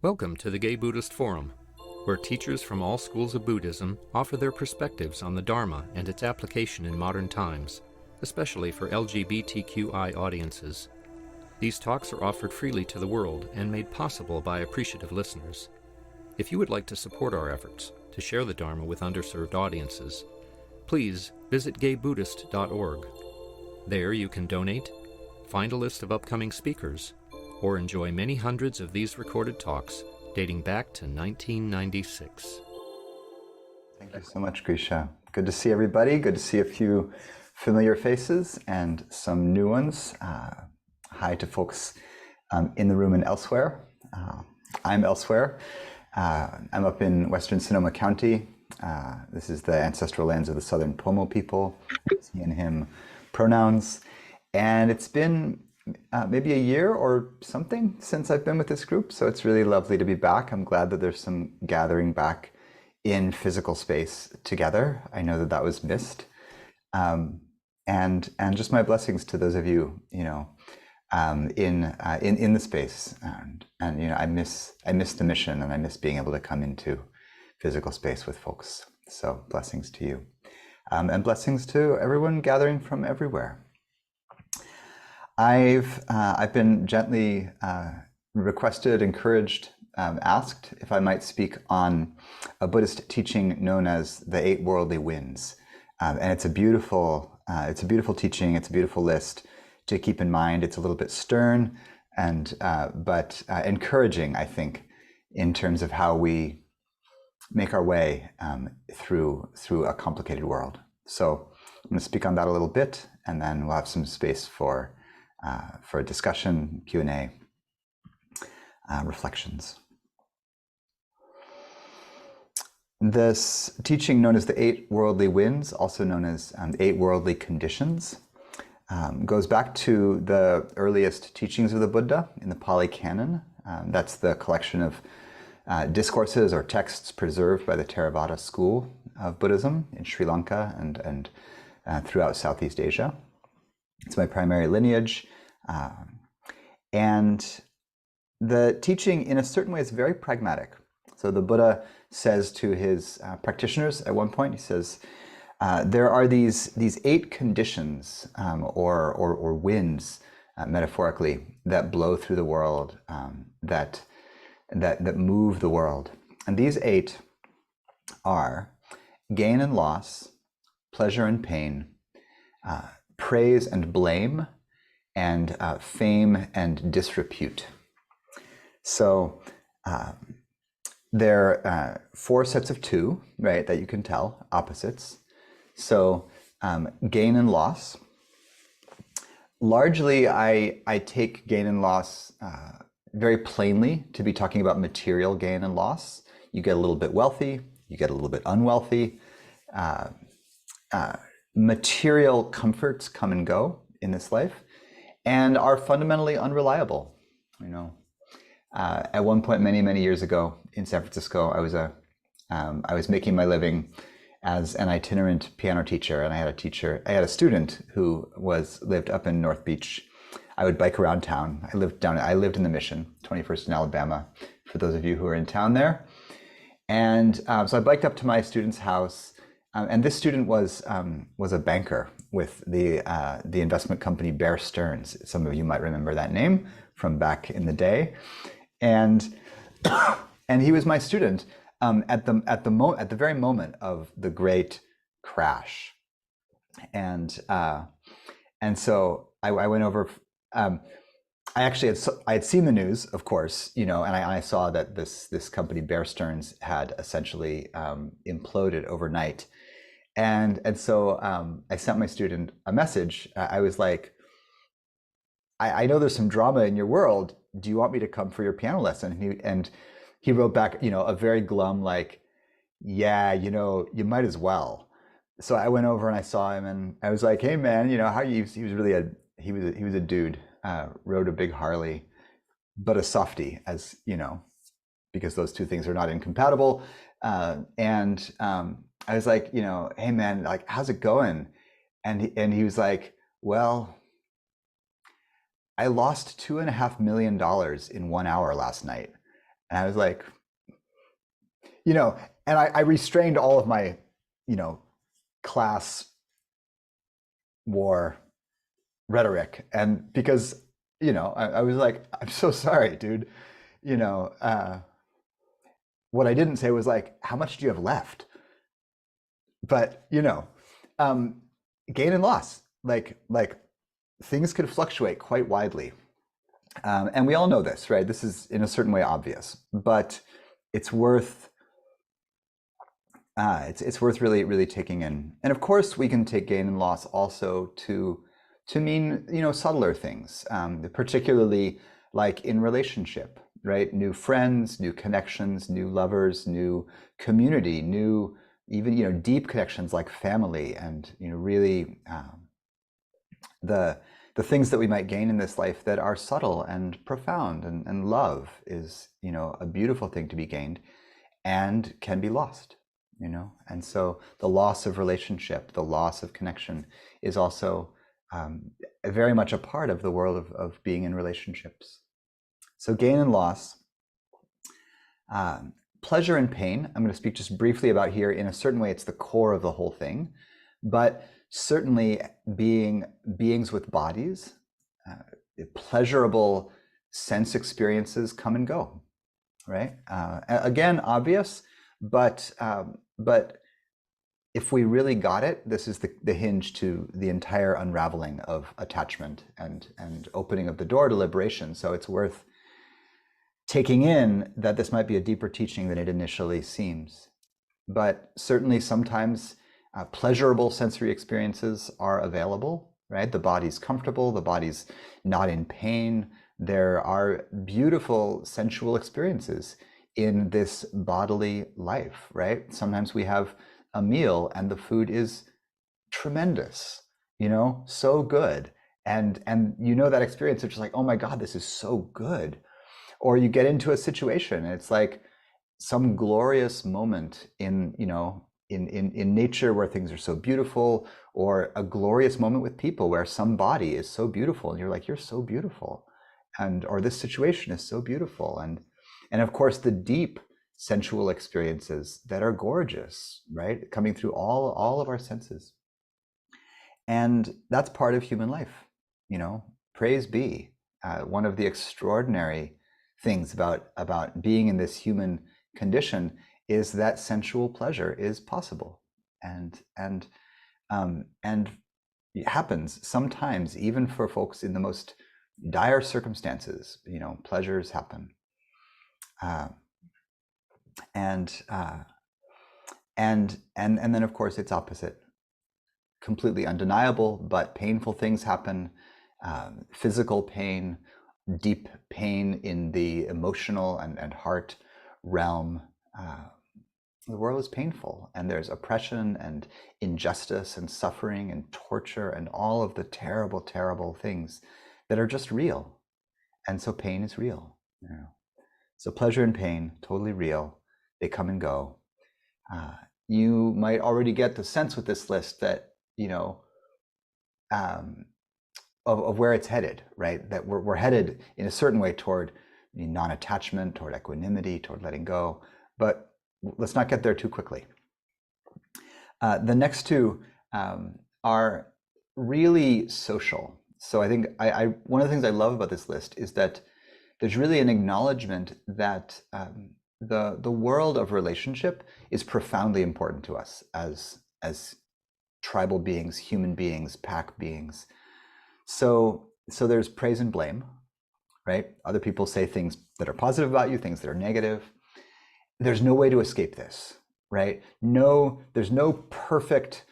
Welcome to the Gay Buddhist Forum, where teachers from all schools of Buddhism offer their perspectives on the Dharma and its application in modern times, especially for LGBTQI audiences. These talks are offered freely to the world and made possible by appreciative listeners. If you would like to support our efforts to share the Dharma with underserved audiences, please visit gaybuddhist.org. There you can donate, find a list of upcoming speakers, or enjoy many hundreds of these recorded talks dating back to 1996. Thank you so much, Grisha. Good to see everybody. Good to see a few familiar faces and some new ones. Hi to folks in the room and elsewhere. I'm elsewhere. I'm up in Western Sonoma County. This is the ancestral lands of the Southern Pomo people, he and him pronouns. And it's been maybe a year or something since I've been with this group, so it's really lovely to be back. I'm glad that there's some gathering back in physical space together. I know that that was missed, and just my blessings to those of you, in the space, and I miss the mission, and I miss being able to come into physical space with folks. So blessings to you, and blessings to everyone gathering from everywhere. I've been gently requested, encouraged, asked if I might speak on a Buddhist teaching known as the Eight Worldly Winds, and it's a beautiful teaching. It's a beautiful list to keep in mind. It's a little bit stern and but encouraging, I think, in terms of how we make our way through a complicated world. So I'm going to speak on that a little bit, and then we'll have some space for discussion, Q&A, reflections. This teaching, known as the Eight Worldly Winds, also known as the Eight Worldly Conditions, goes back to the earliest teachings of the Buddha in the Pali Canon. That's the collection of discourses or texts preserved by the Theravada school of Buddhism in Sri Lanka and throughout Southeast Asia. It's my primary lineage. And the teaching, in a certain way, is very pragmatic. So the Buddha says to his practitioners at one point, he says, there are these eight conditions or winds, metaphorically, that blow through the world, that move the world. And these eight are gain and loss, pleasure and pain, praise and blame, and fame and disrepute. So there are four sets of two, right, that you can tell, opposites. So gain and loss. Largely, I take gain and loss very plainly to be talking about material gain and loss. You get a little bit wealthy, you get a little bit unwealthy. Material comforts come and go in this life and are fundamentally unreliable. At one point, many years ago in San Francisco, I was making my living as an itinerant piano teacher, and I had a student who lived up in North Beach. I would bike around town. I lived in the Mission, 21st in Alabama, for those of you who are in town there. And so I biked up to my student's house. And this student was a banker with the investment company Bear Stearns. Some of you might remember that name from back in the day, and he was my student at the very moment of the great crash, and so I went over. I had seen the news, of course, and I saw that this company Bear Stearns had essentially imploded overnight. And so I sent my student a message. I was like, I know there's some drama in your world. Do you want me to come for your piano lesson? And he wrote back, a very glum, like, yeah, you might as well. So I went over and I saw him, and I was like, hey man, how you? He was really he was a dude. Rode a big Harley, but a softie, as because those two things are not incompatible. I was like, hey man, like, how's it going? And he was like, well, I lost $2.5 million in 1 hour last night. And I was like, and I restrained all of my, class war rhetoric. And because, I was like, I'm so sorry, dude. What I didn't say was like, how much do you have left? But, gain and loss, like things could fluctuate quite widely. And we all know this, right? This is in a certain way obvious, but it's worth it's worth really taking in. And of course, we can take gain and loss also to mean subtler things, particularly like in relationship, right? New friends, new connections, new lovers, new community, new even deep connections like family, and really the things that we might gain in this life that are subtle and profound, and love is a beautiful thing to be gained and can be lost. And so the loss of relationship, the loss of connection is also very much a part of the world of being in relationships. So gain and loss, pleasure and pain, I'm going to speak just briefly about here. In a certain way, it's the core of the whole thing, but certainly beings with bodies, pleasurable sense experiences come and go, right? Again, obvious, but if we really got it, this is the hinge to the entire unraveling of attachment and opening of the door to liberation. So it's worth taking in that this might be a deeper teaching than it initially seems. But certainly sometimes pleasurable sensory experiences are available, right? The body's comfortable, the body's not in pain. There are beautiful sensual experiences in this bodily life, right? Sometimes we have a meal and the food is tremendous, so good. And that experience of just like, oh my God, this is so good. Or you get into a situation and it's like some glorious moment in nature where things are so beautiful, or a glorious moment with people where some body is so beautiful and you're like, you're so beautiful. Or this situation is so beautiful. And of course, the deep sensual experiences that are gorgeous, right? Coming through all of our senses. And that's part of human life, praise be. One of the extraordinary things about being in this human condition is that sensual pleasure is possible. And it happens sometimes, even for folks in the most dire circumstances, pleasures happen. And then of course it's opposite, completely undeniable, but painful things happen, physical pain, deep pain in the emotional and heart realm. The world is painful, and there's oppression and injustice and suffering and torture and all of the terrible, terrible things that are just real. And so pain is real. So pleasure and pain, totally real. They come and go. You might already get the sense with this list that, of where it's headed, right? That we're headed in a certain way toward non-attachment, toward equanimity, toward letting go. But let's not get there too quickly. The next two are really social. So I think one of the things I love about this list is that there's really an acknowledgement that the world of relationship is profoundly important to us as tribal beings, human beings, pack beings. So there's praise and blame, right? Other people say things that are positive about you, things that are negative. There's no way to escape this, right? There's no perfect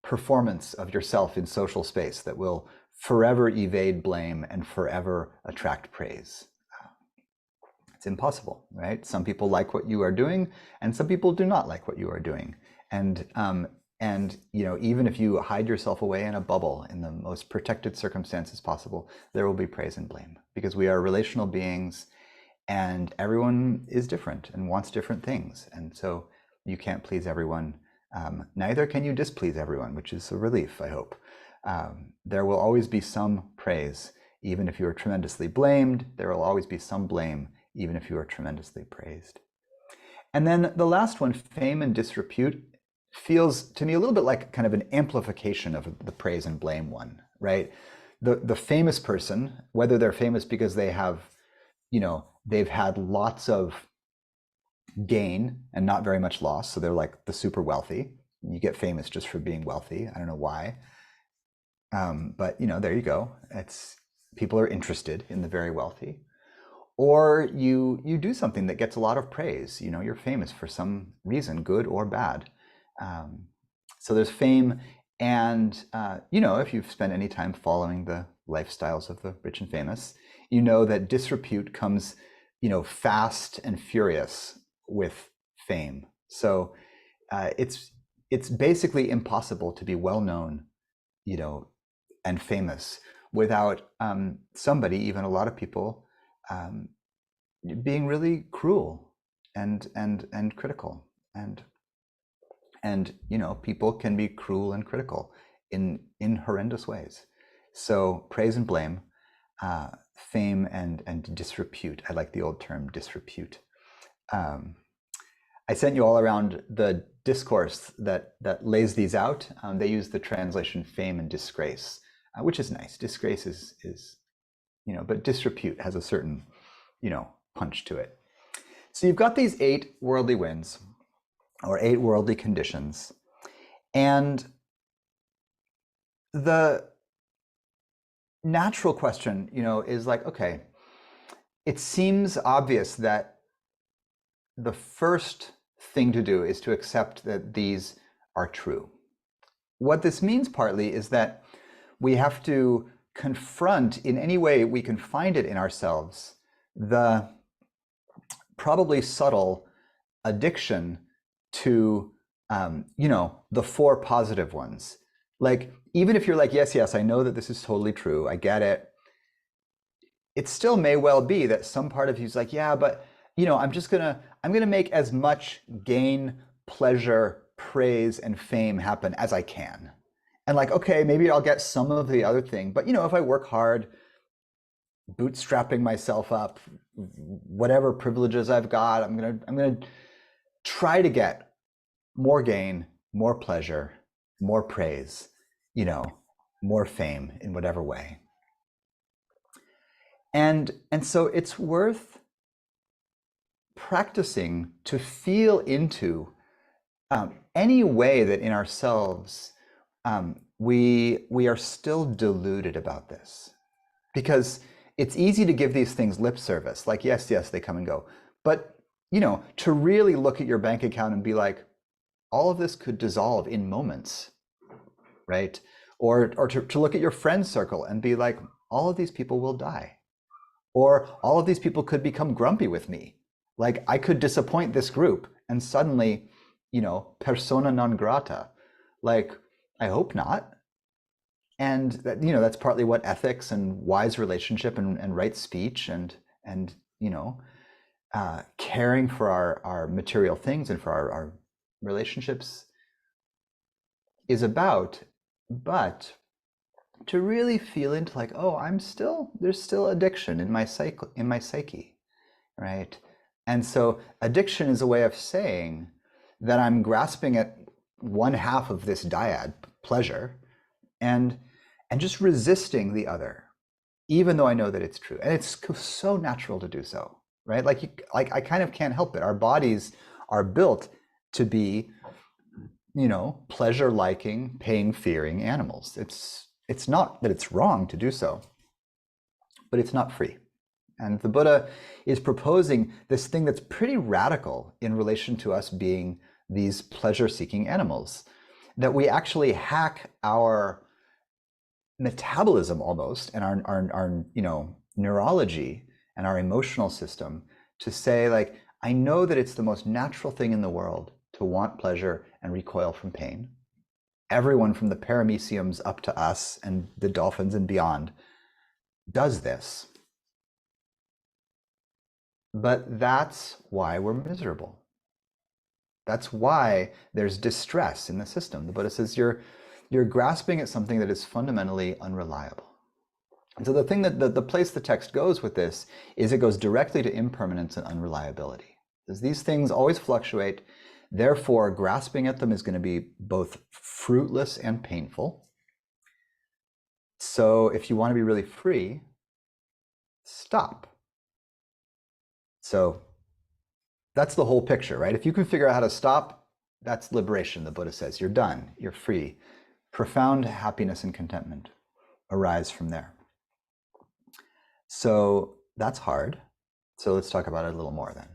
performance of yourself in social space that will forever evade blame and forever attract praise. It's impossible, right? Some people like what you are doing, and some people do not like what you are doing. And even if you hide yourself away in a bubble in the most protected circumstances possible, there will be praise and blame, because we are relational beings, and everyone is different and wants different things. And so you can't please everyone. Neither can you displease everyone, which is a relief, I hope. There will always be some praise, even if you are tremendously blamed. There will always be some blame, even if you are tremendously praised. And then the last one, fame and disrepute, feels to me a little bit like kind of an amplification of the praise and blame one, right? The famous person, whether they're famous because they have, they've had lots of gain and not very much loss, so they're like the super wealthy. You get famous just for being wealthy. I don't know why. But there you go. People are interested in the very wealthy. Or you do something that gets a lot of praise. You're famous for some reason, good or bad. So there's fame, and if you've spent any time following the lifestyles of the rich and famous, you know that disrepute comes, fast and furious with fame. So it's basically impossible to be well known, and famous without somebody, even a lot of people, being really cruel and critical, and people can be cruel and critical in horrendous ways. So praise and blame, fame and disrepute. I like the old term disrepute. I sent you all around the discourse that lays these out. They use the translation fame and disgrace, which is nice. Disgrace is but disrepute has a certain punch to it. So you've got these 8 worldly winds, or 8 worldly conditions, and the natural question is like, okay, it seems obvious that the first thing to do is to accept that these are true. What this means partly is that we have to confront, in any way we can find it in ourselves, the probably subtle addiction to the 4 positive ones. Like, even if you're like, yes, I know that this is totally true, I get it, it still may well be that some part of you is like, yeah, but I'm gonna make as much gain, pleasure, praise, and fame happen as I can. And like, okay, maybe I'll get some of the other thing, but if I work hard, bootstrapping myself up, whatever privileges I've got, I'm gonna try to get more gain, more pleasure, more praise, more fame in whatever way. And so it's worth practicing to feel into any way that in ourselves we are still deluded about this. Because it's easy to give these things lip service, like yes, they come and go. But to really look at your bank account and be like, all of this could dissolve in moments, right? Or to look at your friend circle and be like, all of these people will die. Or all of these people could become grumpy with me. Like, I could disappoint this group and suddenly, persona non grata. Like, I hope not. And that, that's partly what ethics and wise relationship and right speech and caring for our material things and for our relationships is about. But to really feel into like, oh, there's still addiction in my psyche, right? And so addiction is a way of saying that I'm grasping at one half of this dyad, pleasure, and just resisting the other, even though I know that it's true. And it's so natural to do so, right? Like I kind of can't help it. Our bodies are built to be, pleasure-liking, pain-fearing animals. It's not that it's wrong to do so, but it's not free. And the Buddha is proposing this thing that's pretty radical in relation to us being these pleasure-seeking animals, that we actually hack our metabolism almost, and our neurology and our emotional system to say, like, I know that it's the most natural thing in the world to want pleasure and recoil from pain. Everyone from the parameciums up to us and the dolphins and beyond does this. But that's why we're miserable. That's why there's distress in the system. The Buddha says you're grasping at something that is fundamentally unreliable. So the thing that the place the text goes with this is it goes directly to impermanence and unreliability. Because these things always fluctuate, therefore grasping at them is going to be both fruitless and painful. So if you want to be really free, stop. So that's the whole picture, right? If you can figure out how to stop, that's liberation, the Buddha says. You're done, you're free. Profound happiness and contentment arise from there. So that's hard. So let's talk about it a little more then.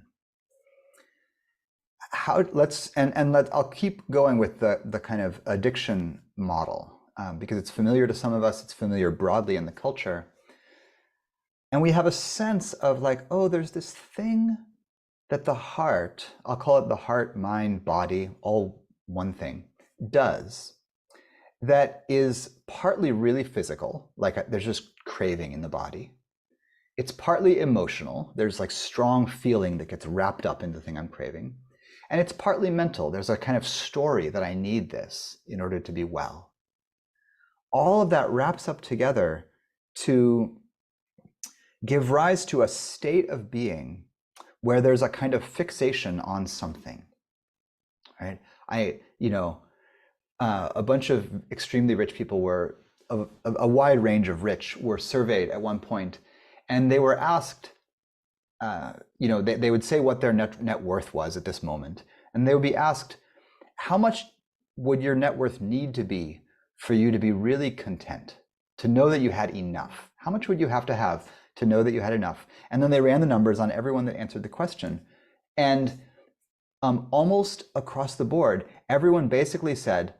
I'll keep going with the kind of addiction model because it's familiar to some of us, it's familiar broadly in the culture. And we have a sense of like, oh, there's this thing that the heart, I'll call it the heart, mind, body, all one thing, does that is partly really physical, like there's just craving in the body. It's partly emotional. There's like strong feeling that gets wrapped up in the thing I'm craving. And it's partly mental. There's a kind of story that I need this in order to be well. All of that wraps up together to give rise to a state of being where there's a kind of fixation on something, right? A bunch of extremely rich people were, a wide range of rich were surveyed at one point, and they were asked, they would say what their net worth was at this moment, and they would be asked, how much would your net worth need to be for you to be really content, to know that you had enough? How much would you have to know that you had enough? And then they ran the numbers on everyone that answered the question. And almost across the board, everyone basically said,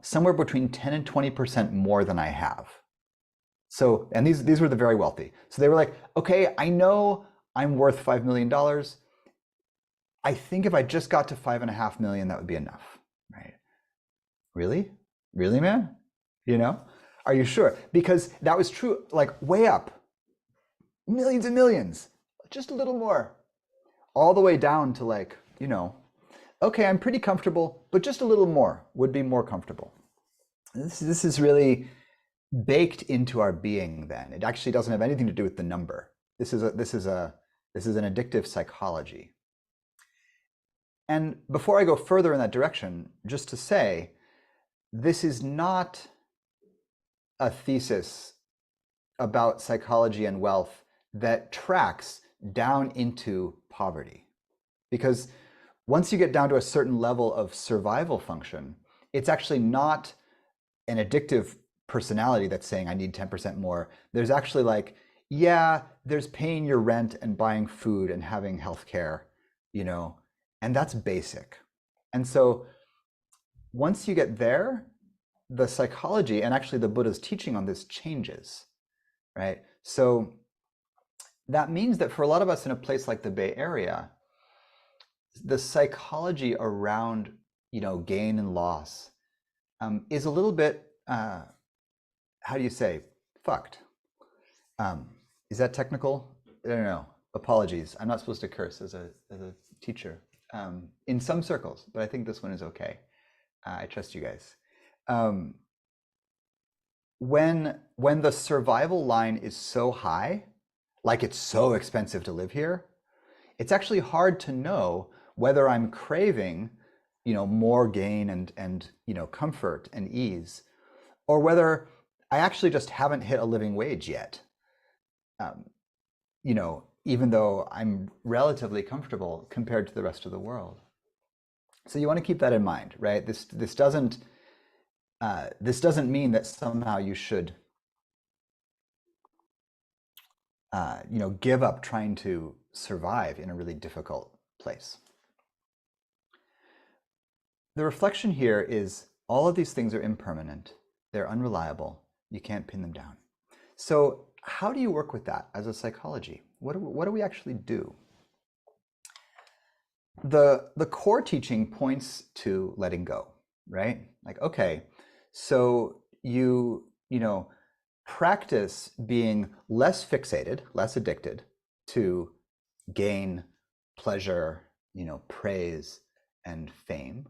somewhere between 10 and 20% more than I have. So, and these were the very wealthy. So they were like, okay, I know I'm worth $5 million. I think if I just got to 5.5 million, that would be enough, right? Really? Really, man? Are you sure? Because that was true, like way up, millions and millions, just a little more, all the way down to like, okay, I'm pretty comfortable, but just a little more would be more comfortable. This is really baked into our being then. It actually doesn't have anything to do with the number. This is an addictive psychology. And before I go further in that direction, just to say, this is not a thesis about psychology and wealth that tracks down into poverty. Because once you get down to a certain level of survival function, it's actually not an addictive personality that's saying I need 10% more. There's actually like, yeah, there's paying your rent and buying food and having healthcare, and that's basic. And so once you get there, the psychology and actually the Buddha's teaching on this changes, right? So that means that for a lot of us in a place like the Bay Area, the psychology around, gain and loss is a little bit, how do you say, fucked. Is that technical? I don't know. Apologies. I'm not supposed to curse as a teacher in some circles, but I think this one is okay. I trust you guys. When the survival line is so high, like it's so expensive to live here, it's actually hard to know whether I'm craving, more gain and comfort and ease, or whether I actually just haven't hit a living wage yet. Even though I'm relatively comfortable compared to the rest of the world. So you want to keep that in mind, right? This doesn't mean that somehow you should, give up trying to survive in a really difficult place. The reflection here is all of these things are impermanent. They're unreliable. You can't pin them down. So how do you work with that as a psychology? What do we actually do? The core teaching points to letting go, right? Like, okay, so you practice being less fixated, less addicted to gain, pleasure, praise and fame,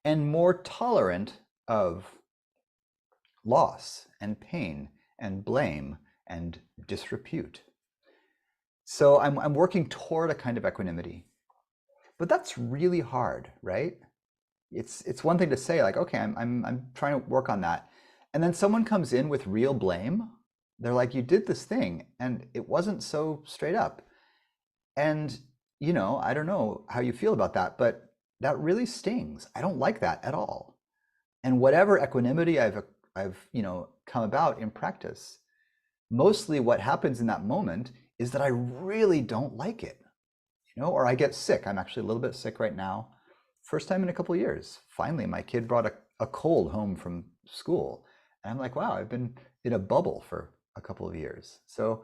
and more tolerant of loss and pain and blame and disrepute. So I'm working toward a kind of equanimity, but that's really hard, right? It's one thing to say like, okay, I'm trying to work on that, and then someone comes in with real blame. They're like, you did this thing and it wasn't so straight up, and I don't know how you feel about that, but that really stings. I don't like that at all. And whatever equanimity I've come about in practice, mostly what happens in that moment is that I really don't like it, or I get sick. I'm actually a little bit sick right now. First time in a couple of years. Finally, my kid brought a cold home from school. And I'm like, wow, I've been in a bubble for a couple of years. So,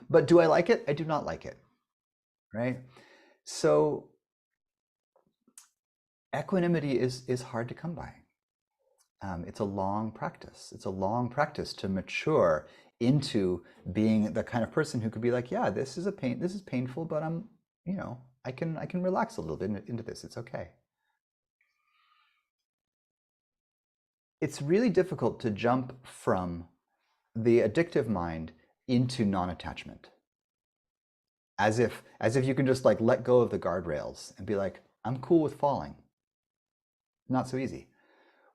but do I like it? I do not like it, right? So equanimity is hard to come by. It's a long practice. It's a long practice to mature into being the kind of person who could be like, yeah, this is painful, but I can relax a little bit into this. It's okay. It's really difficult to jump from the addictive mind into non-attachment. As if you can just like let go of the guardrails and be like, I'm cool with falling. Not so easy.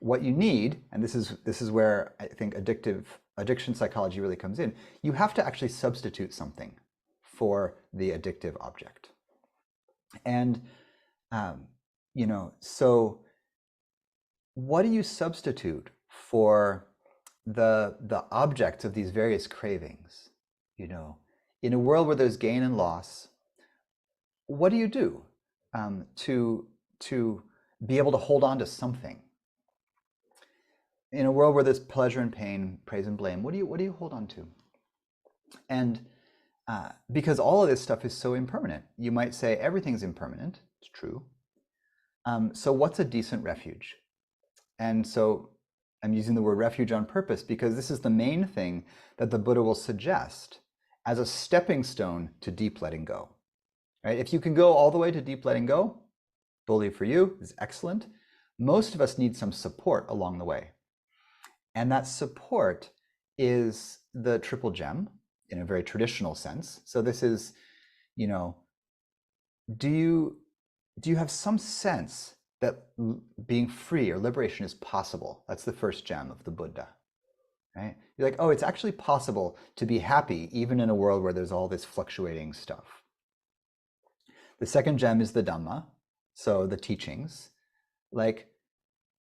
What you need, and this is where I think addiction psychology really comes in, you have to actually substitute something for the addictive object. And so what do you substitute for the objects of these various cravings? In a world where there's gain and loss, what do you do to be able to hold on to something? In a world where there's pleasure and pain, praise and blame, what do you hold on to? And because all of this stuff is so impermanent, you might say everything's impermanent. It's true. So what's a decent refuge? And so I'm using the word refuge on purpose because this is the main thing that the Buddha will suggest as a stepping stone to deep letting go. Right? If you can go all the way to deep letting go, bully for you, is excellent. Most of us need some support along the way. And that support is the triple gem in a very traditional sense. So this is, do you have some sense that being free or liberation is possible? That's the first gem of the Buddha, right? You're like, oh, it's actually possible to be happy even in a world where there's all this fluctuating stuff. The second gem is the Dhamma, so the teachings. Like,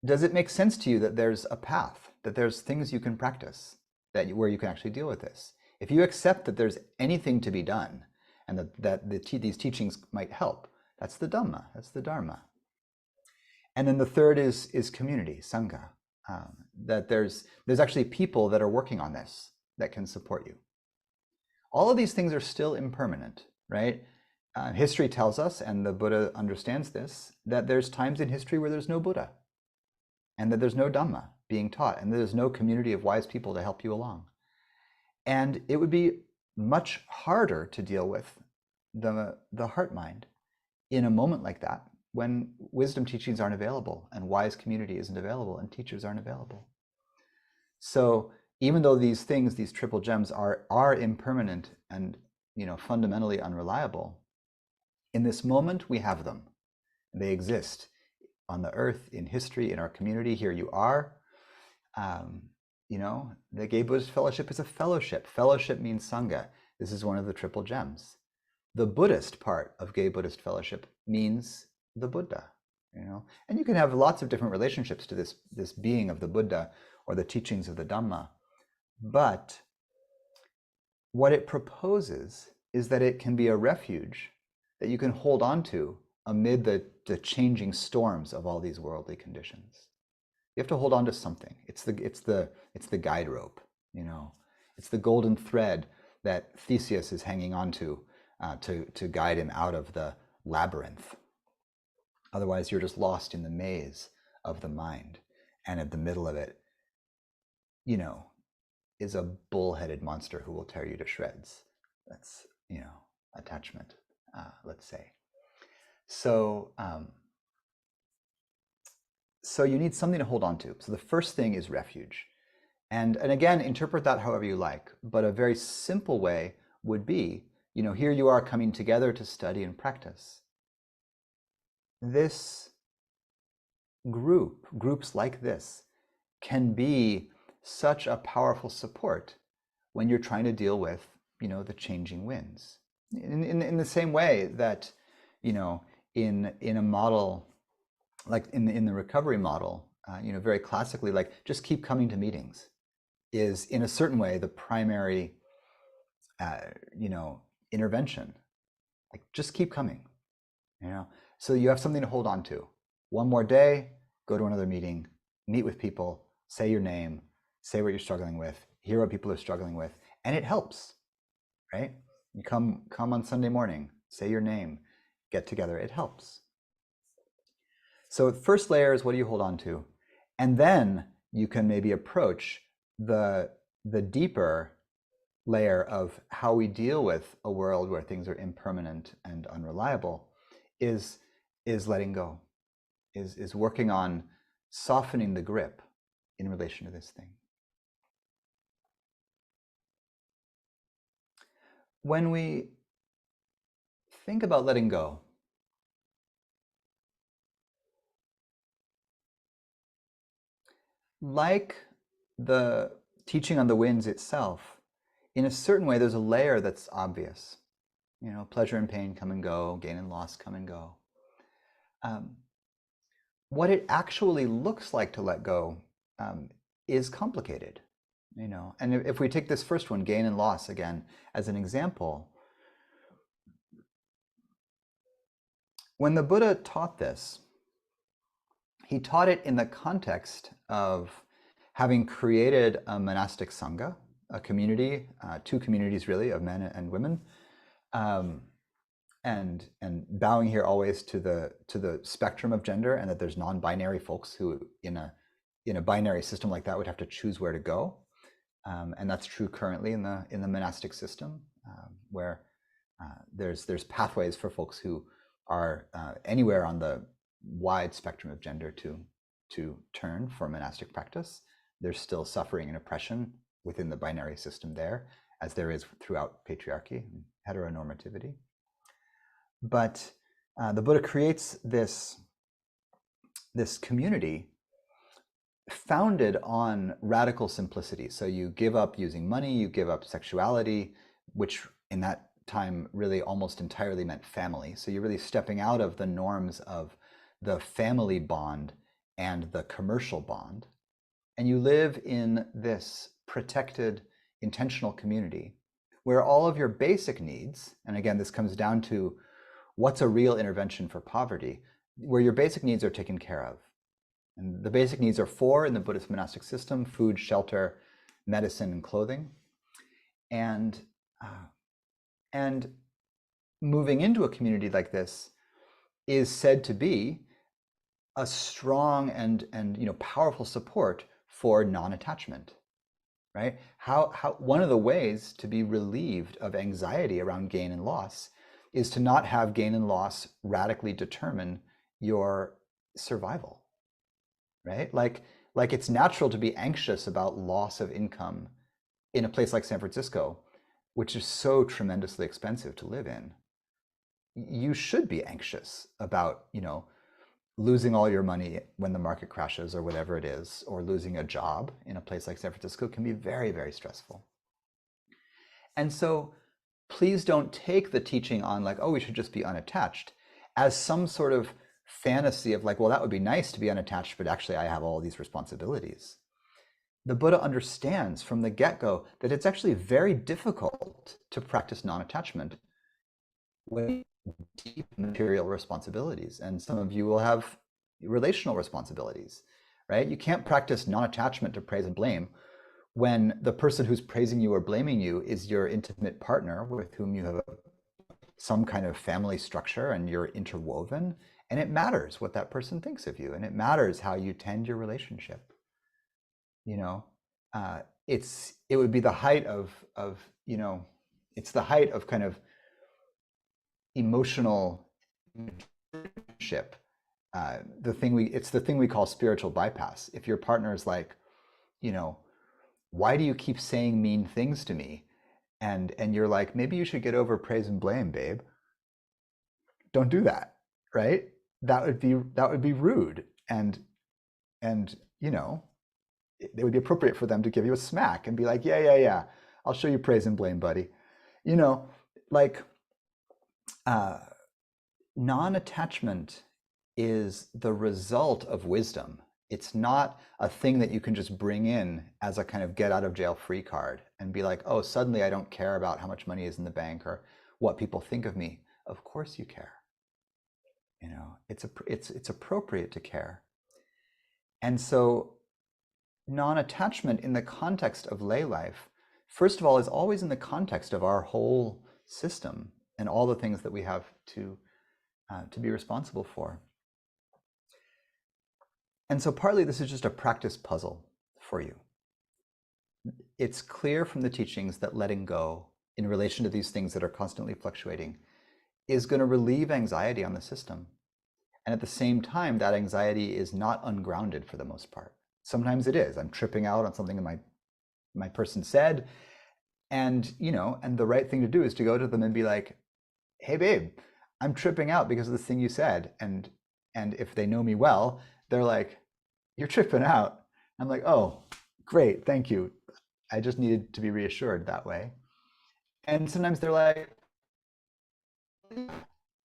does it make sense to you that there's a path, that there's things you can practice where you can actually deal with this? If you accept that there's anything to be done and that these teachings might help, that's the Dhamma, that's the Dharma. And then the third is community, Sangha, that there's actually people that are working on this that can support you. All of these things are still impermanent, right? History tells us, and the Buddha understands this, that there's times in history where there's no Buddha, and that there's no Dhamma being taught, and there's no community of wise people to help you along. And it would be much harder to deal with the heart mind in a moment like that, when wisdom teachings aren't available, and wise community isn't available, and teachers aren't available. So even though these things, these triple gems, are impermanent and fundamentally unreliable, in this moment we have them. They exist on the earth, in history, in our community. Here you are. The Gay Buddhist Fellowship is a fellowship. Fellowship means Sangha. This is one of the triple gems. The Buddhist part of Gay Buddhist Fellowship means the Buddha, and you can have lots of different relationships to this being of the Buddha or the teachings of the Dhamma. But what it proposes is that it can be a refuge that you can hold on to amid the changing storms of all these worldly conditions. You have to hold on to something. It's the guide rope, It's the golden thread that Theseus is hanging on to guide him out of the labyrinth. Otherwise, you're just lost in the maze of the mind, and at the middle of it, is a bull-headed monster who will tear you to shreds. That's attachment, let's say. So you need something to hold on to. So the first thing is refuge. And again, interpret that however you like. But a very simple way would be, here you are coming together to study and practice. This groups like this, can be such a powerful support when you're trying to deal with, the changing winds. In the same way that, in a model, like in the recovery model, very classically, like just keep coming to meetings is in a certain way the primary, intervention. Like just keep coming, so you have something to hold on to. One more day, go to another meeting, meet with people, say your name, say what you're struggling with, hear what people are struggling with, and it helps, right? You come on Sunday morning, say your name, get together, it helps. So the first layer is what do you hold on to? And then you can maybe approach the deeper layer of how we deal with a world where things are impermanent and unreliable is letting go, is working on softening the grip in relation to this thing. When we think about letting go, like the teaching on the winds itself, in a certain way, there's a layer that's obvious. Pleasure and pain come and go, gain and loss come and go. What it actually looks like to let go is complicated. And if we take this first one, gain and loss, again, as an example, when the Buddha taught this, he taught it in the context of having created a monastic sangha, a community, two communities really, of men and women, and bowing here always to the spectrum of gender, and that there's non-binary folks who in a binary system like that would have to choose where to go, and that's true currently in the monastic system, where there's pathways for folks who are anywhere on the wide spectrum of gender to turn for monastic practice. There's still suffering and oppression within the binary system there, as there is throughout patriarchy and heteronormativity. But the Buddha creates this community founded on radical simplicity. So you give up using money, you give up sexuality, which in that time really almost entirely meant family. So you're really stepping out of the norms of the family bond and the commercial bond. And you live in this protected, intentional community where all of your basic needs, and again, this comes down to what's a real intervention for poverty, where your basic needs are taken care of. And the basic needs are four in the Buddhist monastic system: food, shelter, medicine, and clothing. And moving into a community like this is said to be a strong and powerful support for non-attachment, right? How one of the ways to be relieved of anxiety around gain and loss is to not have gain and loss radically determine your survival, right? Like it's natural to be anxious about loss of income in a place like San Francisco, which is so tremendously expensive to live in. You should be anxious about, losing all your money when the market crashes or whatever it is, or losing a job in a place like San Francisco can be very, very stressful. And so please don't take the teaching on like, oh, we should just be unattached as some sort of fantasy of like, well, that would be nice to be unattached, but actually I have all these responsibilities. The Buddha understands from the get-go that it's actually very difficult to practice non-attachment with deep material responsibilities. And some of you will have relational responsibilities, right? You can't practice non-attachment to praise and blame when the person who's praising you or blaming you is your intimate partner with whom you have some kind of family structure and you're interwoven, and it matters what that person thinks of you, and it matters how you tend your relationship. It would be the height of it's the height of kind of emotional ship. It's the thing we call spiritual bypass. If your partner is like, why do you keep saying mean things to me? And you're like, maybe you should get over praise and blame, babe. Don't do that, right? That would be rude, and you know, it would be appropriate for them to give you a smack and be like, yeah, I'll show you praise and blame, buddy. You know, like non-attachment is the result of wisdom. It's not a thing that you can just bring in as a kind of get out of jail free card and be like, oh, suddenly I don't care about how much money is in the bank or what people think of me. Of course you care. You know, it's appropriate to care. And so non-attachment in the context of lay life, first of all, is always in the context of our whole system and all the things that we have to be responsible for. And so partly this is just a practice puzzle for you. It's clear from the teachings that letting go in relation to these things that are constantly fluctuating is going to relieve anxiety on the system. And at the same time, that anxiety is not ungrounded for the most part. Sometimes it is. I'm tripping out on something that my person said, and you know, and the right thing to do is to go to them and be like, hey babe, I'm tripping out because of this thing you said. And if they know me well, they're like, you're tripping out. I'm like, oh, great, thank you. I just needed to be reassured that way. And sometimes they're like,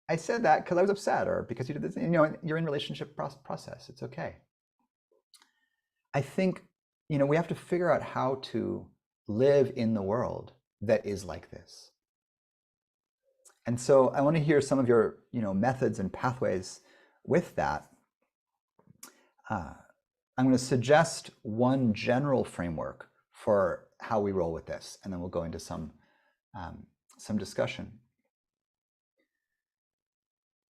I said that because I was upset, or because you did this. You know, you're in relationship process. It's okay. I think, you know, we have to figure out how to live in the world that is like this. And so I want to hear some of your, you know, methods and pathways with that. I'm going to suggest one general framework for how we roll with this, and then we'll go into some discussion.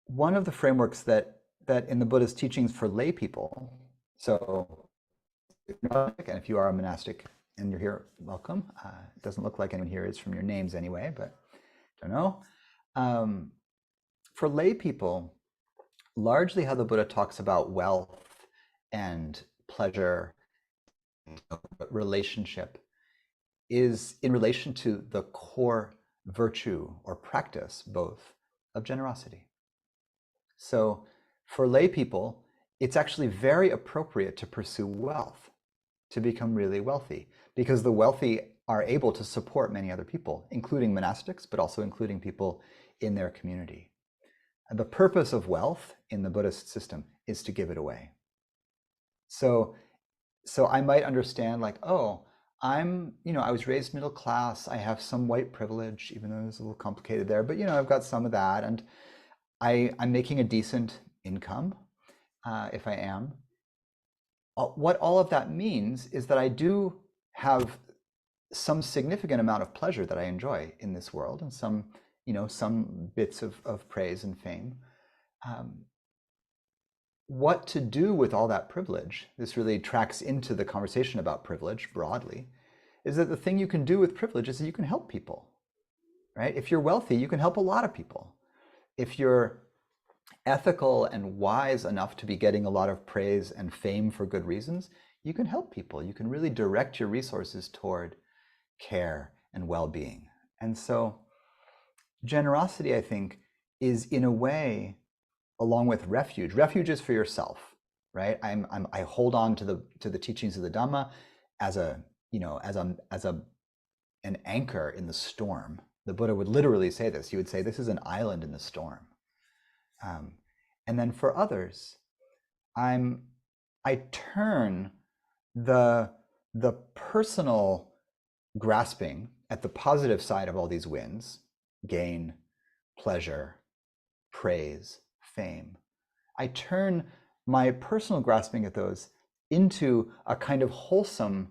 One of the frameworks that in the Buddhist teachings for lay people, so, and if you are a monastic and you're here, welcome. It doesn't look like anyone here is from your names anyway, but don't know. For lay people, largely how the Buddha talks about wealth and pleasure, relationship, is in relation to the core virtue or practice, both, of generosity. So for lay people, it's actually very appropriate to pursue wealth, to become really wealthy, because the wealthy are able to support many other people, including monastics, but also including people in their community. And the purpose of wealth in the Buddhist system is to give it away. So I might understand, like, oh, I was raised middle class, I have some white privilege, even though it's a little complicated there, but I've got some of that, and I'm making a decent income, if I am. What all of that means is that I do have some significant amount of pleasure that I enjoy in this world, and some bits of praise and fame. What to do with all that privilege, this really tracks into the conversation about privilege broadly, is that the thing you can do with privilege is that you can help people, right? If you're wealthy, you can help a lot of people. If you're ethical and wise enough to be getting a lot of praise and fame for good reasons, you can help people. You can really direct your resources toward care and well-being. And so generosity, I think, is in a way, along with refuge. Refuge is for yourself, right? I hold on to the teachings of the Dhamma as an anchor in the storm. The Buddha would literally say this. He would say, this is an island in the storm. And then for others, I turn the personal grasping at the positive side of all these winds, gain, pleasure, praise, fame. I turn my personal grasping at those into a kind of wholesome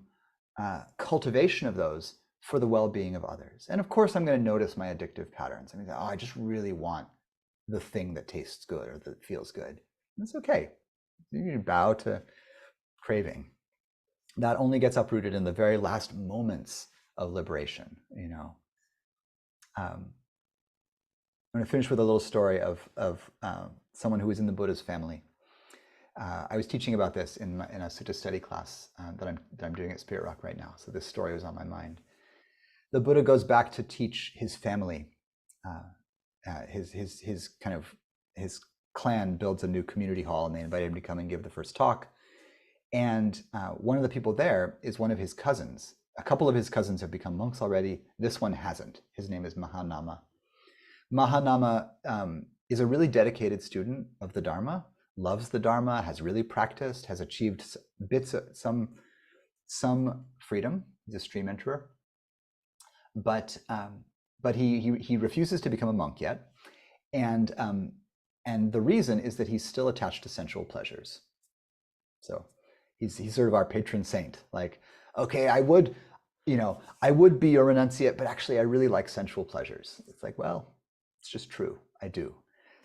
cultivation of those for the well-being of others. And of course, I'm going to notice my addictive patterns. I'm going to say, oh, I just really want the thing that tastes good or that feels good. That's okay. You bow to craving. That only gets uprooted in the very last moments of liberation. I'm going to finish with a little story of someone who was in the Buddha's family. I was teaching about this in a Sutta study class that I'm doing at Spirit Rock right now. So this story was on my mind. The Buddha goes back to teach his family. His clan builds a new community hall, and they invite him to come and give the first talk. And one of the people there is one of his cousins. A couple of his cousins have become monks already. This one hasn't. His name is Mahanama. Mahanama is a really dedicated student of the Dharma, loves the Dharma, has really practiced, has achieved bits of some freedom. He's a stream enterer, but he refuses to become a monk yet, and the reason is that he's still attached to sensual pleasures. So he's sort of our patron saint. Like, okay, I would be a renunciate, but actually I really like sensual pleasures. It's like, well, it's just true, I do.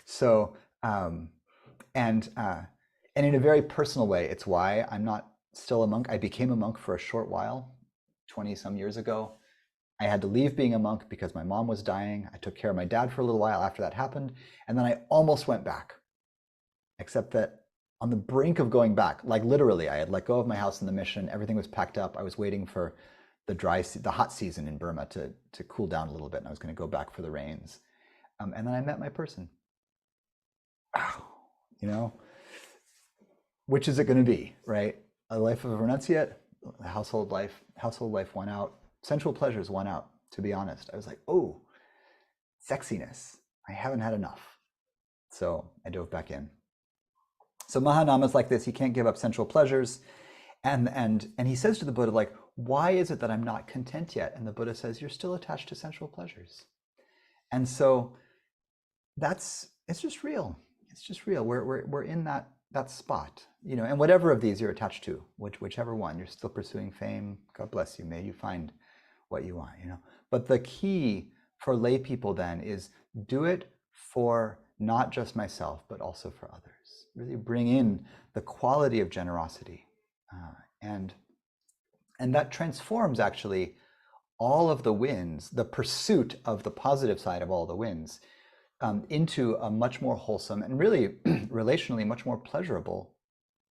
So and in a very personal way, it's why I'm not still a monk. I became a monk for a short while, 20 some years ago. I had to leave being a monk because my mom was dying. I took care of my dad for a little while after that happened, and then I almost went back, except that on the brink of going back, like literally, I had let go of my house in the mission. Everything was packed up. I was waiting for the hot season in Burma to cool down a little bit, and I was going to go back for the rains. And then I met my person. Which is it going to be, right? A life of a renunciate, household life won out. Sensual pleasures won out, to be honest. I was like, oh, sexiness. I haven't had enough. So I dove back in. So Mahanama's like this. He can't give up sensual pleasures. And he says to the Buddha, like, why is it that I'm not content yet? And the Buddha says, you're still attached to sensual pleasures. And so it's just real. It's just real. We're in that spot, and whatever of these you're attached to, whichever one, you're still pursuing fame. God bless you. May you find what you want, But the key for lay people then is do it for not just myself, but also for others. Really bring in the quality of generosity, and that transforms actually all of the wins, the pursuit of the positive side of all the wins, into a much more wholesome and really relationally much more pleasurable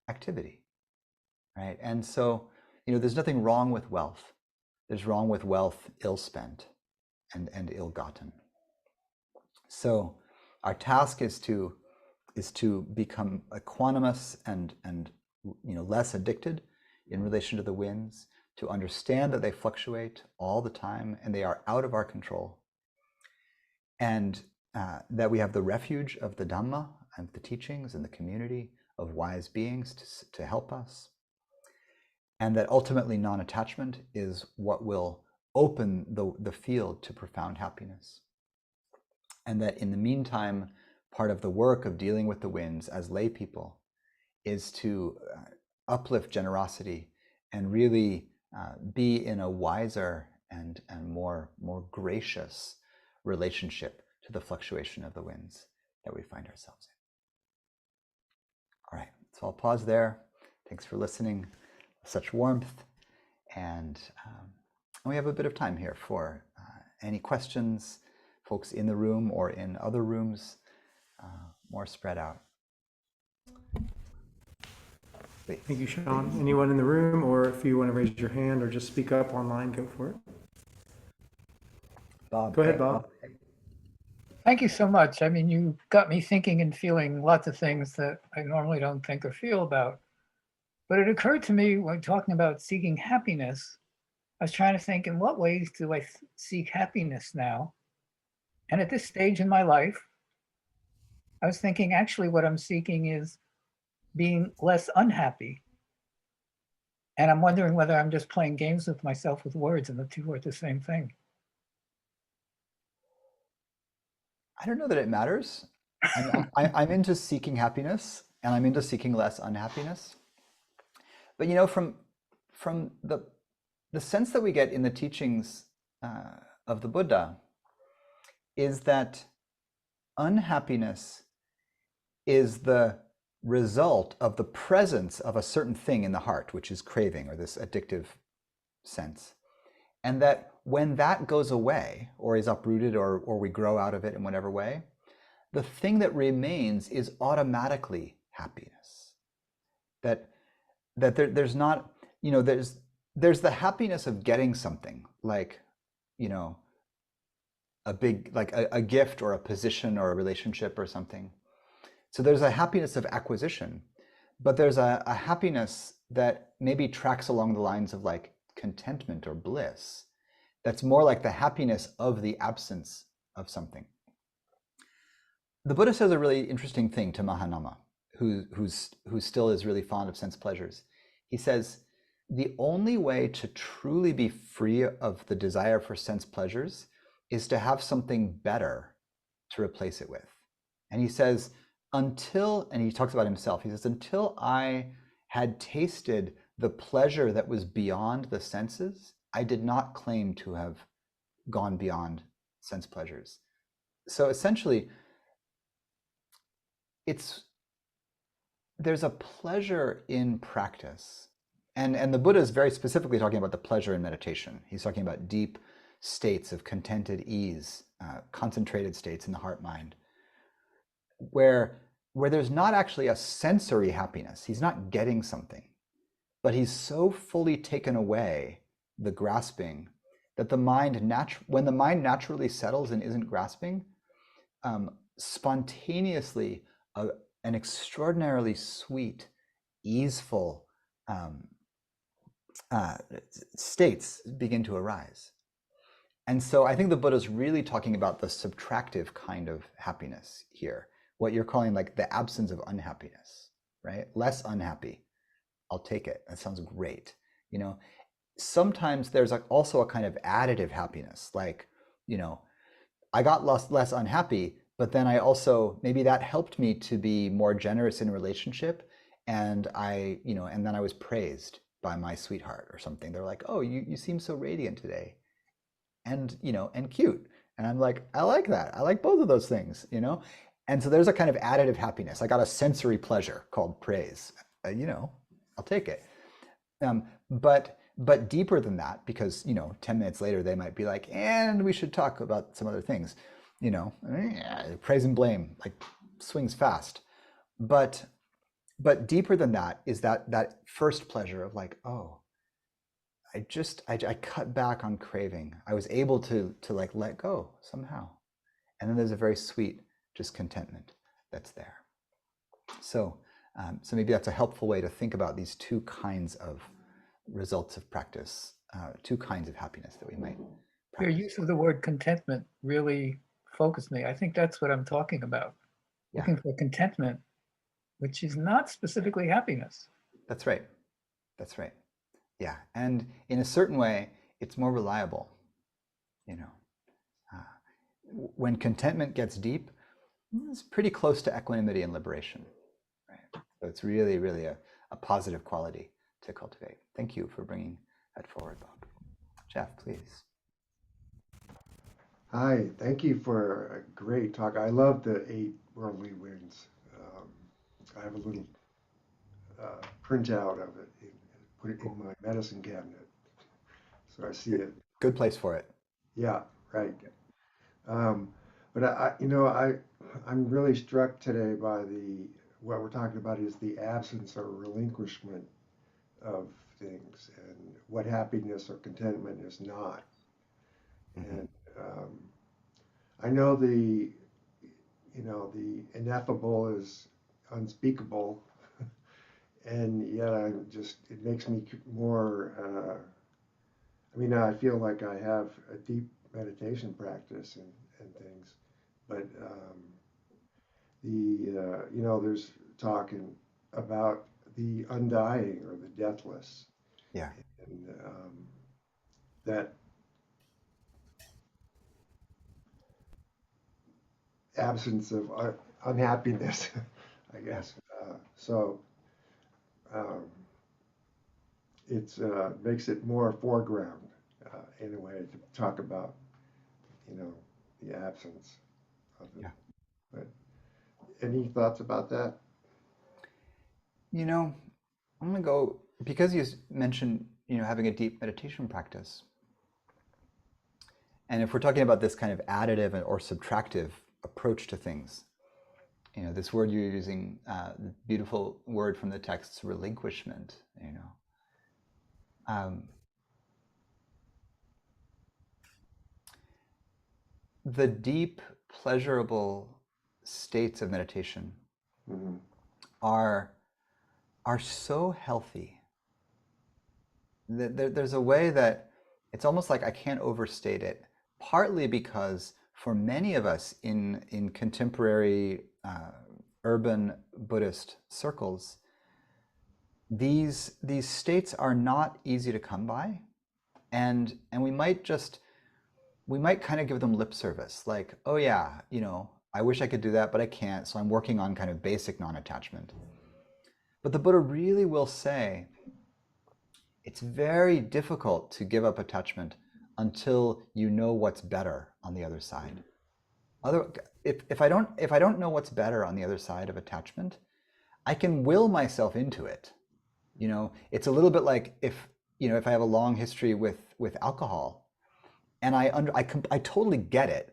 activity, right? And so, there's nothing wrong with wealth. There's wrong with wealth ill spent and ill gotten. So our task is to become equanimous and less addicted in relation to the winds, to understand that they fluctuate all the time and they are out of our control, and that we have the refuge of the Dhamma and the teachings and the community of wise beings to help us, and that ultimately non-attachment is what will open the field to profound happiness. And that in the meantime, part of the work of dealing with the winds as lay people is to uplift generosity and really be in a wiser and more gracious relationship to the fluctuation of the winds that we find ourselves in. All right, so I'll pause there. Thanks for listening with such warmth. And we have a bit of time here for any questions, folks in the room or in other rooms, more spread out. Please. Thank you, Sean. Anyone in the room, or if you want to raise your hand or just speak up online, go for it. Bob. Go ahead, Bob. Thank you so much. I mean, you got me thinking and feeling lots of things that I normally don't think or feel about. But it occurred to me when talking about seeking happiness, I was trying to think, in what ways do I seek happiness now? And at this stage in my life, I was thinking actually what I'm seeking is being less unhappy. And I'm wondering whether I'm just playing games with myself with words and the two are the same thing. I don't know that it matters. I'm into seeking happiness, and I'm into seeking less unhappiness. But from the sense that we get in the teachings of the Buddha is that unhappiness is the result of the presence of a certain thing in the heart, which is craving or this addictive sense. And that when that goes away or is uprooted or we grow out of it in whatever way, the thing that remains is automatically happiness. that there's not, there's the happiness of getting something, like, a big, like a gift or a position or a relationship or something. So there's a happiness of acquisition, but there's a happiness that maybe tracks along the lines of like contentment or bliss. That's more like the happiness of the absence of something. The Buddha says a really interesting thing to Mahanama, who still is really fond of sense pleasures. He says, the only way to truly be free of the desire for sense pleasures is to have something better to replace it with. And he says, and he talks about himself, he says, until I had tasted the pleasure that was beyond the senses, I did not claim to have gone beyond sense pleasures. So essentially, there's a pleasure in practice. And the Buddha is very specifically talking about the pleasure in meditation. He's talking about deep states of contented ease, concentrated states in the heart mind, where there's not actually a sensory happiness. He's not getting something, but he's so fully taken away the grasping that the mind when the mind naturally settles and isn't grasping, spontaneously an extraordinarily sweet, easeful states begin to arise. And so I think the Buddha is really talking about the subtractive kind of happiness here, what you're calling like the absence of unhappiness, right? Less unhappy. I'll take it. That sounds great. Sometimes there's also a kind of additive happiness, like, I got less unhappy, but then I also, maybe that helped me to be more generous in a relationship, and and then I was praised by my sweetheart or something. They're like, oh, you seem so radiant today, and and cute. And I'm like, I like that. I like both of those things, And so there's a kind of additive happiness. I got a sensory pleasure called praise. I'll take it. But deeper than that, because 10 minutes later they might be like, and we should talk about some other things. Praise and blame like swings fast. But deeper than that is that first pleasure of like, oh, I cut back on craving. I was able to like let go somehow. And then there's a very sweet just contentment that's there. So maybe that's a helpful way to think about these two kinds of results of practice, two kinds of happiness that we might practice. Your use of the word contentment really focused me. I think that's what I'm talking about. Yeah. Looking for contentment, which is not specifically happiness. That's right. That's right. Yeah. And in a certain way, it's more reliable. When contentment gets deep, it's pretty close to equanimity and liberation. Right? So it's really, really a positive quality to cultivate. Thank you for bringing that forward, Bob. Jeff, please. Hi, thank you for a great talk. I love the 8 worldly winds. I have a little printout of it, put it in my medicine cabinet, so I see it. Good place for it. Yeah, right. But I'm really struck today by what we're talking about is the absence or relinquishment of things, and what happiness or contentment is not. Mm-hmm. And I know the ineffable is unspeakable, and yet it makes me more. I feel like I have a deep meditation practice and things, but there's talking about the undying or the deathless. Yeah. And that absence of unhappiness, I guess. It makes it more foreground in a way to talk about, the absence of it. Yeah. But any thoughts about that? I'm going to go, because you mentioned, having a deep meditation practice. And if we're talking about this kind of additive or subtractive approach to things, This word you're using, beautiful word from the text, relinquishment. The deep, pleasurable states of meditation Mm-hmm. are so healthy. There's a way that it's almost like I can't overstate it, partly because for many of us in contemporary urban Buddhist circles, these states are not easy to come by, and we might kind of give them lip service, like, oh yeah, I wish I could do that, but I can't, so I'm working on kind of basic non-attachment. But the Buddha really will say, it's very difficult to give up attachment until you know what's better on the other side. If I don't know what's better on the other side of attachment, I can will myself into it. It's a little bit like if I have a long history with alcohol, and I totally get it.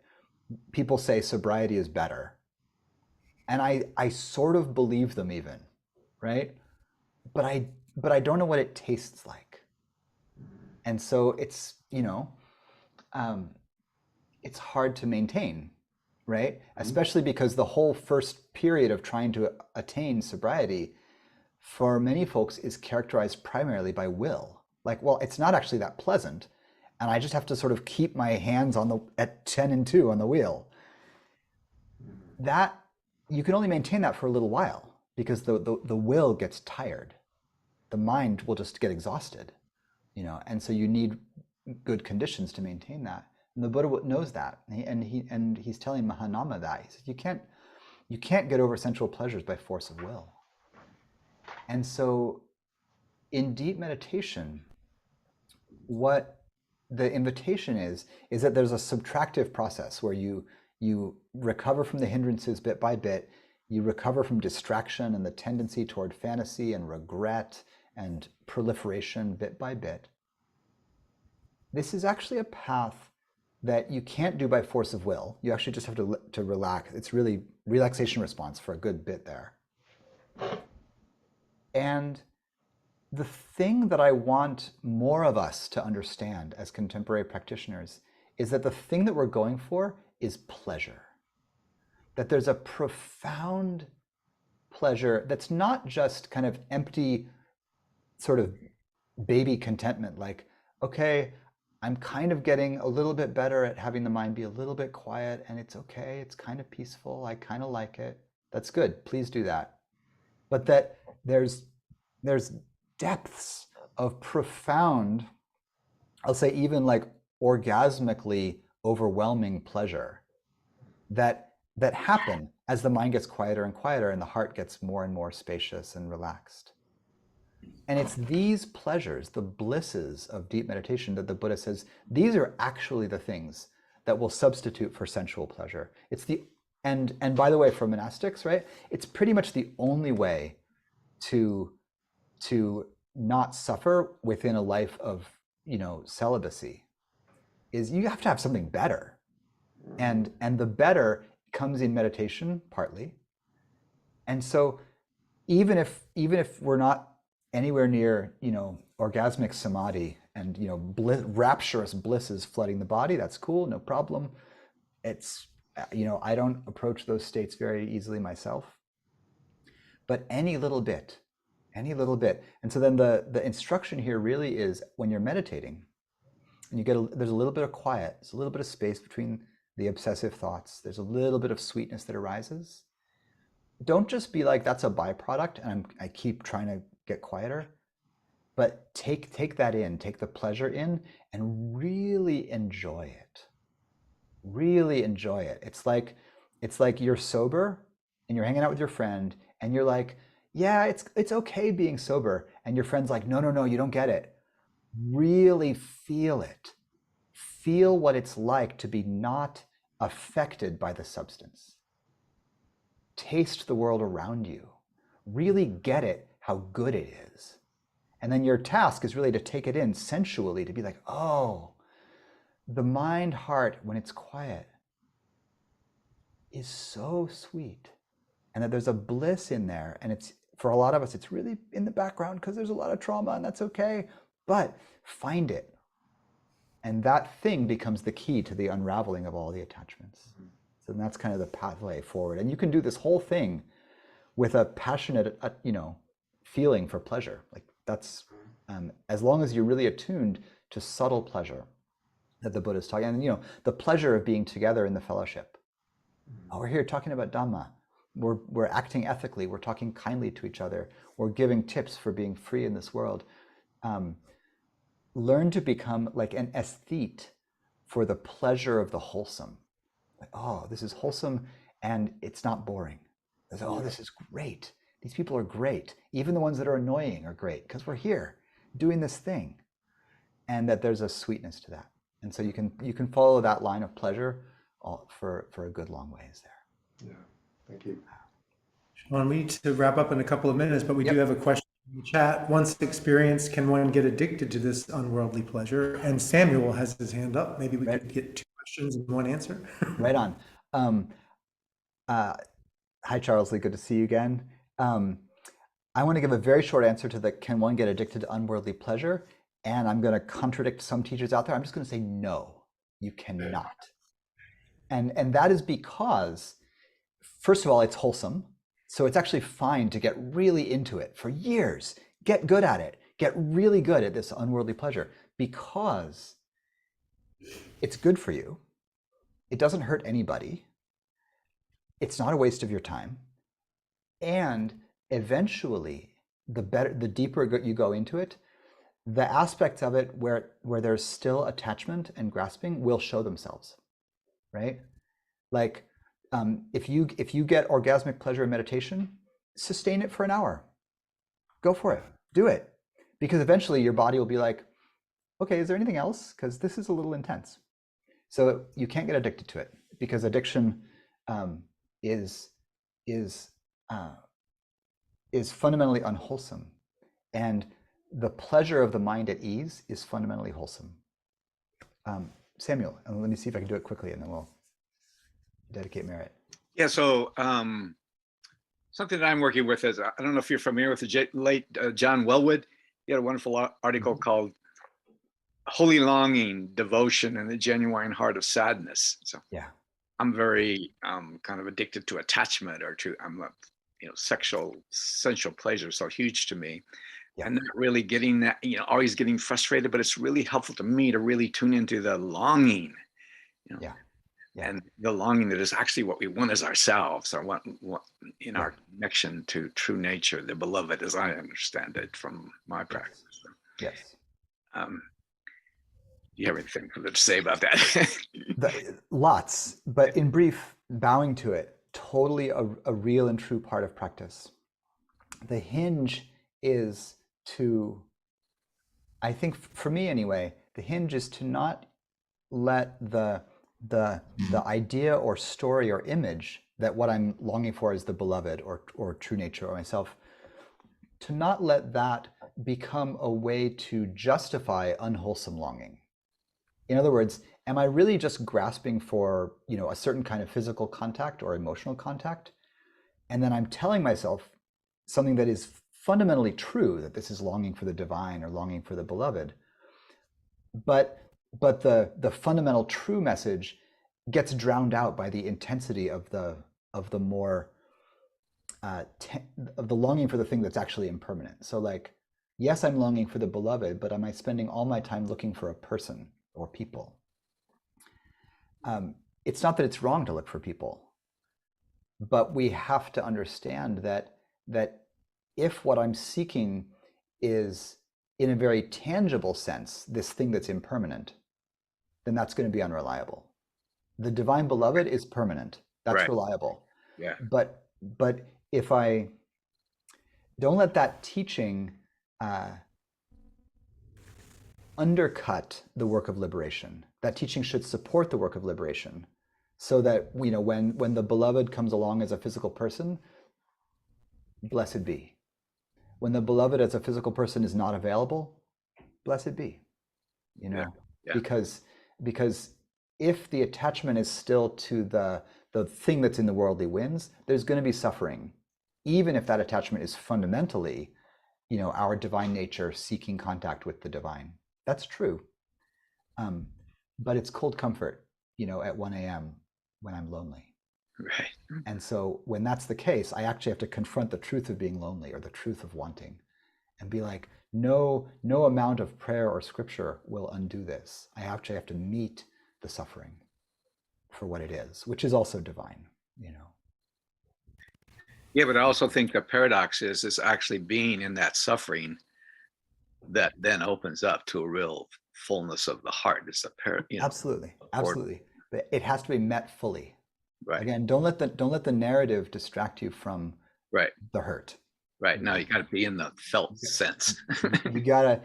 People say sobriety is better, and I sort of believe them even, right? But I don't know what it tastes like, and so it's it's hard to maintain, right? Especially because the whole first period of trying to attain sobriety for many folks is characterized primarily by will. Like, well, it's not actually that pleasant, and I just have to sort of keep my hands at 10 and 2 on the wheel. That you can only maintain that for a little while because the will gets tired. The mind will just get exhausted, and so you need good conditions to maintain that. And the Buddha knows that, and he's telling Mahanama that. He says, you can't get over sensual pleasures by force of will. And so in deep meditation, what the invitation is that there's a subtractive process where you recover from the hindrances bit by bit, you recover from distraction and the tendency toward fantasy and regret and proliferation bit by bit. This is actually a path that you can't do by force of will. You actually just have to relax. It's really relaxation response for a good bit there. And the thing that I want more of us to understand as contemporary practitioners is that the thing that we're going for is pleasure. That there's a profound pleasure that's not just kind of empty sort of baby contentment, like, okay, I'm kind of getting a little bit better at having the mind be a little bit quiet, and it's okay, it's kind of peaceful, I kind of like it. That's good, please do that. But that there's depths of profound, I'll say even like orgasmically overwhelming pleasure that happen as the mind gets quieter and quieter and the heart gets more and more spacious and relaxed. And it's these pleasures, the blisses of deep meditation, that the Buddha says, these are actually the things that will substitute for sensual pleasure. And by the way, for monastics, right, it's pretty much the only way to not suffer within a life of celibacy, is you have to have something better, and the better comes in meditation partly. And so even if we're not anywhere near orgasmic samadhi and rapturous blisses flooding the body, that's cool, no problem. It's I don't approach those states very easily myself, but any little bit. And so then the instruction here really is, when you're meditating and there's a little bit of quiet, there's a little bit of space between the obsessive thoughts, there's a little bit of sweetness that arises. Don't just be like, that's a byproduct and I keep trying to get quieter, but take that in, take the pleasure in, and really enjoy it. Really enjoy it. It's like you're sober and you're hanging out with your friend and you're like, yeah, it's okay being sober, and your friend's like, no, you don't get it. Really feel it. Feel what it's like to be not affected by the substance. Taste the world around you. Really get it, how good it is. And then your task is really to take it in sensually, to be like, oh, the mind, heart, when it's quiet, is so sweet. and that there's a bliss in there. And it's, for a lot of us, it's really in the background because there's a lot of trauma, and that's okay. But find it. And that thing becomes the key to the unraveling of all the attachments. So that's kind of the pathway forward. And you can do this whole thing with a passionate, feeling for pleasure. Like that's, as long as you're really attuned to subtle pleasure that the Buddha is talking, and the pleasure of being together in the fellowship. Oh, we're here talking about Dhamma. We're acting ethically. We're talking kindly to each other. We're giving tips for being free in this world. Learn to become like an aesthete for the pleasure of the wholesome. Like, oh, this is wholesome and it's not boring. Oh, this is great. These people are great. Even the ones that are annoying are great because we're here doing this thing. And that there's a sweetness to that. And so you can follow that line of pleasure for a good long ways there. Yeah, thank you. Sean, we need to wrap up in a couple of minutes, but we Yep. do have a question in the chat. Once experienced, can one get addicted to this unworldly pleasure? And Samuel has his hand up. Maybe we could get 2 questions and 1 answer. Right on. Hi, Charles Lee. Good to see you again. I want to give a very short answer to the can one get addicted to unworldly pleasure? And I'm going to contradict some teachers out there. I'm just going to say no, you cannot. And that is because, first of all, it's wholesome. So it's actually fine to get really into it for years. Get good at it. Get really good at this unworldly pleasure because it's good for you. It doesn't hurt anybody. It's not a waste of your time. And eventually, the deeper you go into it, the aspects of it where there's still attachment and grasping will show themselves, right? Like if you get orgasmic pleasure in meditation, sustain it for an hour. Go for it. Do it. Because eventually your body will be like, okay, is there anything else? Because this is a little intense. So you can't get addicted to it because addiction is fundamentally unwholesome. And the pleasure of the mind at ease is fundamentally wholesome. Samuel, and let me see if I can do it quickly and then we'll dedicate merit. Yeah, so something that I'm working with is, I don't know if you're familiar with the late John Wellwood. He had a wonderful article called Holy Longing, Devotion, and the Genuine Heart of Sadness. So yeah, I'm very kind of addicted to attachment or to, sexual, sensual pleasure, so huge to me. Yeah. And not really getting that, always getting frustrated, but it's really helpful to me to really tune into the longing, Yeah. And the longing that is actually what we want as ourselves, or what in our connection to true nature, the beloved, as I understand it from my practice. Yes. Do you have anything to say about that? Lots, but in brief, bowing to it, totally a real and true part of practice. The hinge is to, I think for me anyway, the hinge is to not let the idea or story or image that what I'm longing for is the beloved or true nature or myself, to not let that become a way to justify unwholesome longing. In other words, am I really just grasping for, a certain kind of physical contact or emotional contact? And then I'm telling myself something that is fundamentally true, that this is longing for the divine or longing for the beloved. But the fundamental true message gets drowned out by the intensity of the more of the longing for the thing that's actually impermanent. So like, yes, I'm longing for the beloved, but am I spending all my time looking for a person or people? It's not that it's wrong to look for people, but we have to understand that if what I'm seeking is, in a very tangible sense, this thing that's impermanent, then that's going to be unreliable. The divine beloved is permanent. That's reliable. Yeah. But if I don't let that teaching undercut the work of liberation, that teaching should support the work of liberation, so that when the beloved comes along as a physical person, blessed be. When the beloved as a physical person is not available, blessed be. Because if the attachment is still to the the thing that's in the worldly wins, there's going to be suffering, even if that attachment is fundamentally, our divine nature seeking contact with the divine. That's true. But it's cold comfort, at 1 a.m. when I'm lonely. Right. And so when that's the case, I actually have to confront the truth of being lonely, or the truth of wanting, and be like, no amount of prayer or scripture will undo this. I actually have to meet the suffering for what it is, which is also divine, Yeah, but I also think the paradox is it's actually being in that suffering that then opens up to a real fullness of the heart. It's a Absolutely. But it has to be met fully. Right. Again, don't let the narrative distract you from the hurt. Right. Now you got to be in the felt sense. you gotta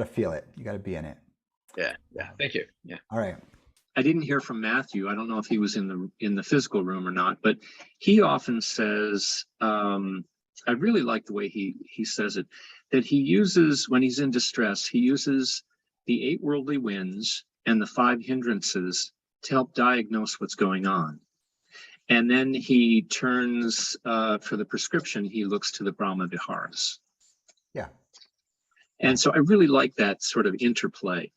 feel it. You gotta be in it. Yeah. Thank you. Yeah. All right. I didn't hear from Matthew. I don't know if he was in the physical room or not, but he often says, I really like the way he says it, that he uses, when he's in distress, he uses the 8 worldly winds and the 5 hindrances to help diagnose what's going on. And then he turns, for the prescription, he looks to the Brahma Viharas. Yeah. And so I really like that sort of interplay.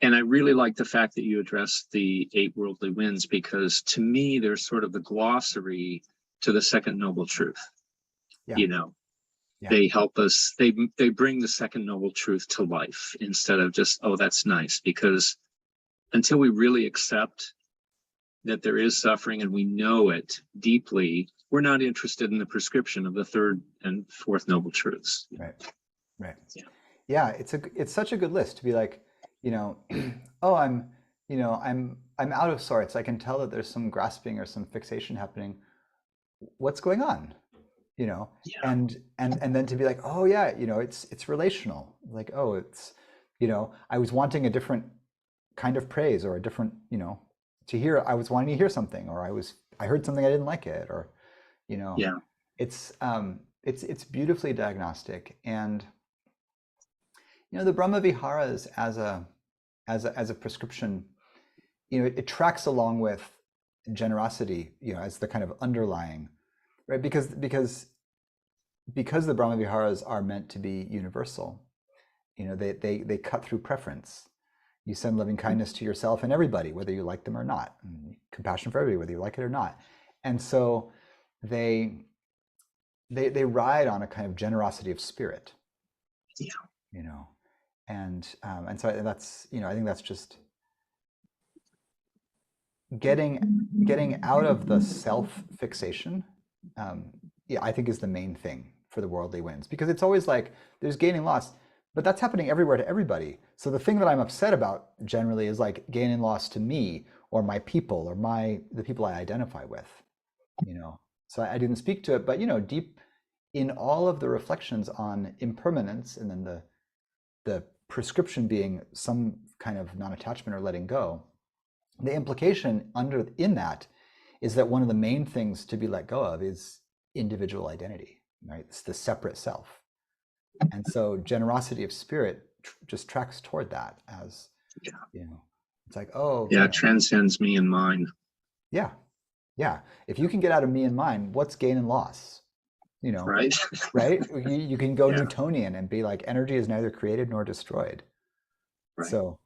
And I really like the fact that you addressed the 8 worldly winds, because to me, they're sort of the glossary to the second noble truth. Yeah. They help us, they bring the second noble truth to life instead of just, oh, that's nice. Because until we really accept that there is suffering and we know it deeply, we're not interested in the prescription of the 3rd and 4th noble truths. Right. Yeah. It's such a good list to be like, oh, I'm out of sorts. I can tell that there's some grasping or some fixation happening. What's going on? And then to be like, oh yeah, it's relational. Like, oh, it's, I was wanting a different kind of praise, or a different, I was wanting to hear something, or I heard something I didn't like it, or, it's beautifully diagnostic. And, the Brahma Viharas as a prescription, it tracks along with generosity, as the kind of underlying, right? Because the Brahma Viharas are meant to be universal. They cut through preference. You send loving kindness to yourself and everybody, whether you like them or not. And compassion for everybody, whether you like it or not. And so they ride on a kind of generosity of spirit. And so that's, I think that's just getting out of the self-fixation, I think is the main thing for the worldly winds, because it's always like there's gain and loss, but that's happening everywhere to everybody. So the thing that I'm upset about generally is like gain and loss to me, or my people, or the people I identify with, So I didn't speak to it, but deep in all of the reflections on impermanence, and then the prescription being some kind of non-attachment or letting go, the implication in that is that one of the main things to be let go of is individual identity, right? It's the separate self. And so generosity of spirit just tracks toward that as, it's like, oh. Yeah, it transcends me and mine. Yeah. If you can get out of me and mine, what's gain and loss? Right? Right? You can go Newtonian and be like, energy is neither created nor destroyed. Right. So,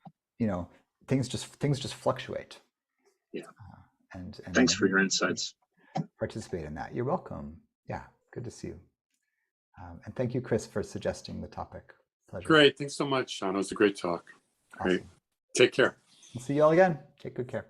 things just fluctuate. Yeah. And thanks for your insights. Participate in that. You're welcome. Yeah. Good to see you. And thank you, Chris, for suggesting the topic. Pleasure. Great. Thanks so much, Sean. It was a great talk. Awesome. Great. Take care. We'll see you all again. Take good care.